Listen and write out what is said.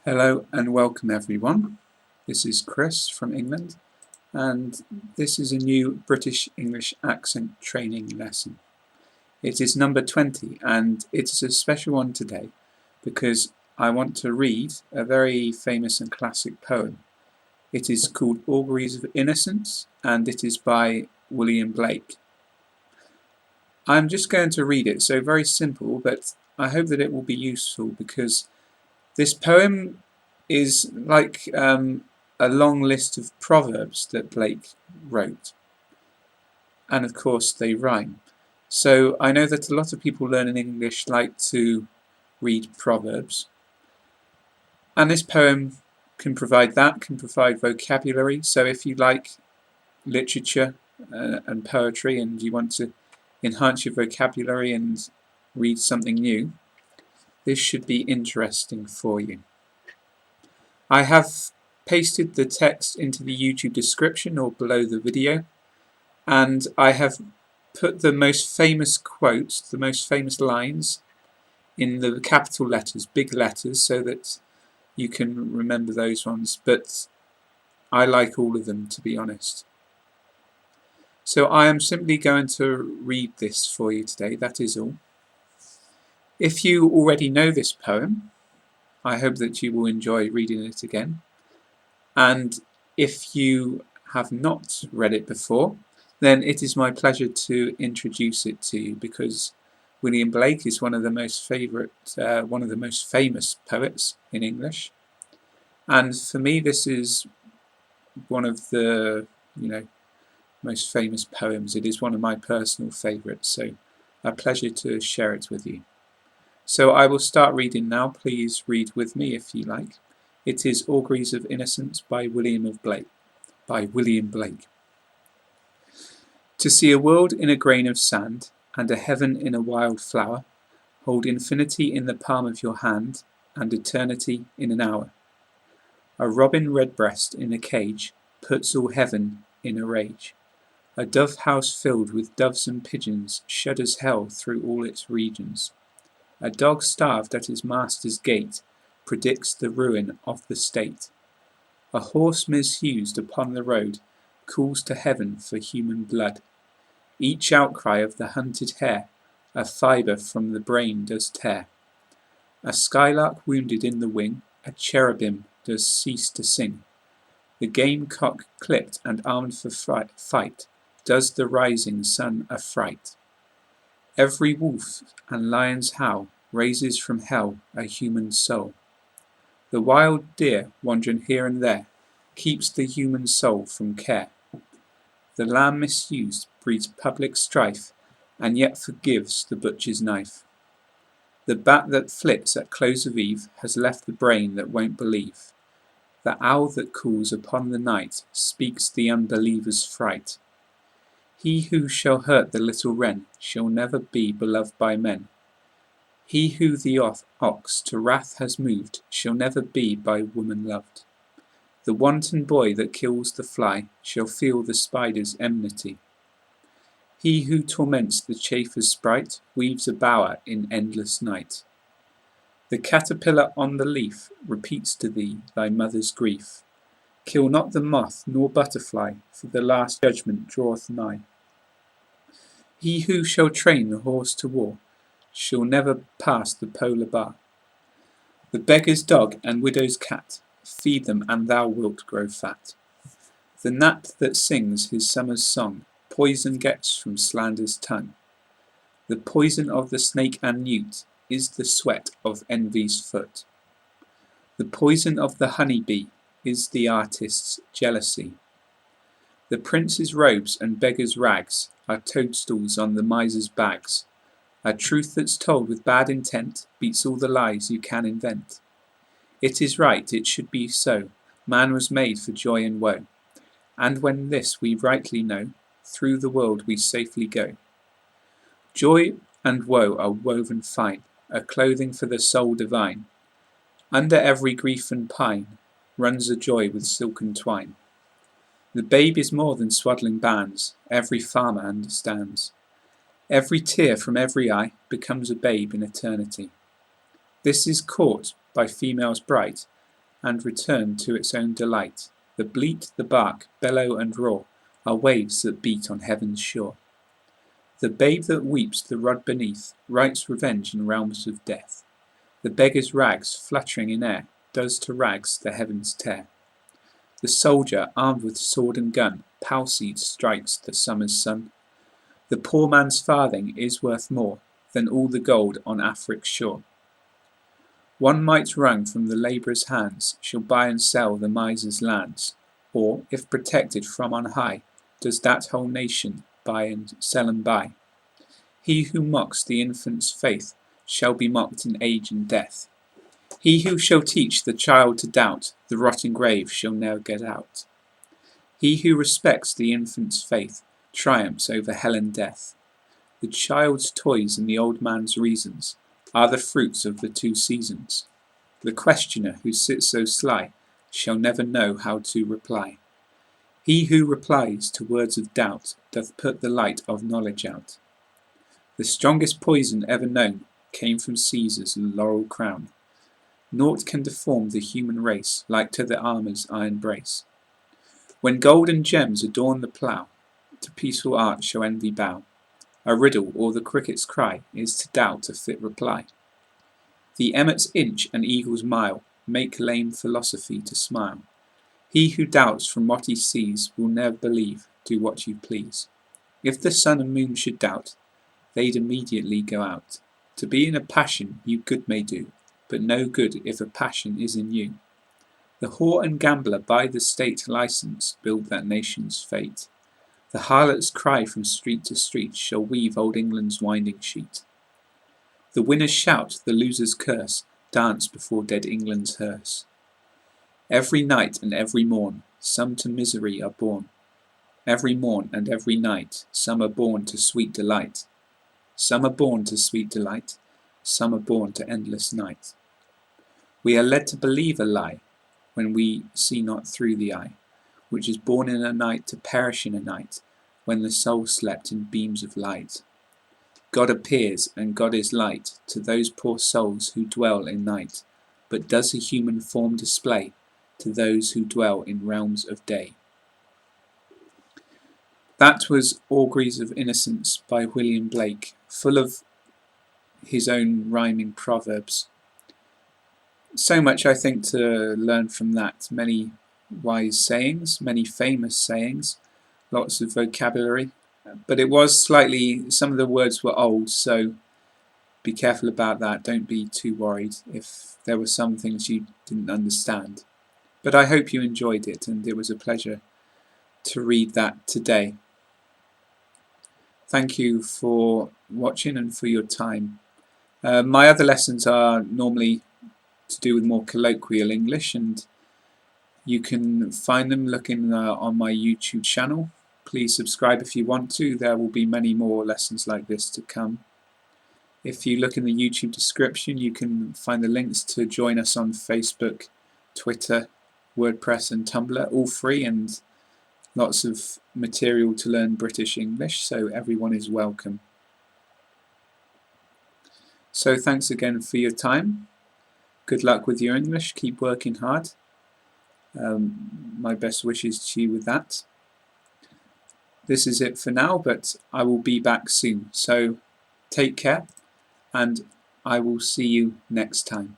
Hello and welcome everyone. This is Chris from England and this is a new British English accent training lesson. It is number 20 and it is a special one today because I want to read a very famous and classic poem. It is called Auguries of Innocence and it is by William Blake. I'm just going to read it, so very simple, but I hope that it will be useful because this poem is like a long list of proverbs that Blake wrote, and of course they rhyme. So I know that a lot of people learning English like to read proverbs, and this poem can provide vocabulary. So if you like literature and poetry and you want to enhance your vocabulary and read something new, this should be interesting for you. I have pasted the text into the YouTube description or below the video, and I have put the most famous quotes, the most famous lines, in the capital letters, big letters, so that you can remember those ones, but I like all of them, to be honest. So I am simply going to read this for you today, that is all. If you already know this poem, I hope that you will enjoy reading it again. And if you have not read it before, then it is my pleasure to introduce it to you because William Blake is one of the most famous poets in English. And for me, this is one of the, most famous poems. It is one of my personal favourites, so a pleasure to share it with you. So I will start reading now. Please read with me if you like. It is Auguries of Innocence by William Blake. To see a world in a grain of sand, and a heaven in a wild flower, hold infinity in the palm of your hand, and eternity in an hour. A robin redbreast in a cage puts all heaven in a rage. A dove house filled with doves and pigeons shudders hell through all its regions. A dog starved at his master's gate predicts the ruin of the state. A horse misused upon the road calls to heaven for human blood. Each outcry of the hunted hare a fibre from the brain does tear. A skylark wounded in the wing a cherubim does cease to sing. The gamecock clipped and armed for fight does the rising sun affright. Every wolf and lion's howl raises from hell a human soul. The wild deer wandering here and there keeps the human soul from care. The lamb misused breeds public strife and yet forgives the butcher's knife. The bat that flits at close of eve has left the brain that won't believe. The owl that calls upon the night speaks the unbeliever's fright. He who shall hurt the little wren shall never be beloved by men. He who the ox to wrath has moved shall never be by woman loved. The wanton boy that kills the fly shall feel the spider's enmity. He who torments the chaffer's sprite weaves a bower in endless night. The caterpillar on the leaf repeats to thee thy mother's grief. Kill not the moth nor butterfly, for the last judgment draweth nigh. He who shall train the horse to war shall never pass the polar bar. The beggar's dog and widow's cat, feed them and thou wilt grow fat. The gnat that sings his summer's song, poison gets from slander's tongue. The poison of the snake and newt is the sweat of envy's foot. The poison of the honey bee is the artist's jealousy. The prince's robes and beggar's rags are toadstools on the miser's bags. A truth that's told with bad intent beats all the lies you can invent. It is right, it should be so. Man was made for joy and woe. And when this we rightly know, through the world we safely go. Joy and woe are woven fine, a clothing for the soul divine. Under every grief and pine runs a joy with silken twine. The babe is more than swaddling bands, every farmer understands. Every tear from every eye becomes a babe in eternity. This is caught by females bright, and return to its own delight. The bleat, the bark, bellow and roar are waves that beat on heaven's shore. The babe that weeps the rod beneath writes revenge in realms of death. The beggar's rags fluttering in air does to rags the heavens tear. The soldier, armed with sword and gun, palsied strikes the summer's sun. The poor man's farthing is worth more than all the gold on Afric's shore. One mite wrung from the labourer's hands shall buy and sell the miser's lands, or, if protected from on high, does that whole nation buy and sell and buy. He who mocks the infant's faith shall be mocked in age and death. He who shall teach the child to doubt the rotting grave shall ne'er get out. He who respects the infant's faith triumphs over hell and death. The child's toys and the old man's reasons are the fruits of the two seasons. The questioner who sits so sly shall never know how to reply. He who replies to words of doubt doth put the light of knowledge out. The strongest poison ever known came from Caesar's laurel crown. Naught can deform the human race like to the armour's iron brace. When gold and gems adorn the plough, to peaceful art shall envy bow. A riddle or the cricket's cry is to doubt a fit reply. The emmet's inch and eagle's mile make lame philosophy to smile. He who doubts from what he sees will ne'er believe, do what you please. If the sun and moon should doubt, they'd immediately go out. To be in a passion you good may do, but no good if a passion is in you. The whore and gambler by the state license build that nation's fate. The harlot's cry from street to street shall weave old England's winding sheet. The winner's shout, the loser's curse, dance before dead England's hearse. Every night and every morn, some to misery are born. Every morn and every night, some are born to sweet delight. Some are born to sweet delight, some are born to endless night. We are led to believe a lie, when we see not through the eye, which is born in a night to perish in a night, when the soul slept in beams of light. God appears, and God is light to those poor souls who dwell in night, but does a human form display to those who dwell in realms of day. That was Auguries of Innocence by William Blake, full of his own rhyming proverbs. So much, I think, to learn from that. Many wise sayings, many famous sayings, lots of vocabulary. But it was slightly, some of the words were old, so be careful about that. Don't be too worried if there were some things you didn't understand. But I hope you enjoyed it, and it was a pleasure to read that today. Thank you for watching and for your time. My other lessons are normally to do with more colloquial English, and you can find them looking on my YouTube channel. Please subscribe if you want to. There will be many more lessons like this to come. If you look in the YouTube description, you can find the links to join us on Facebook, Twitter, WordPress and Tumblr, all free, and lots of material to learn British English, so everyone is welcome. So thanks again for your time. Good luck with your English. Keep working hard. My best wishes to you with that. This is it for now, but I will be back soon. So take care, and I will see you next time.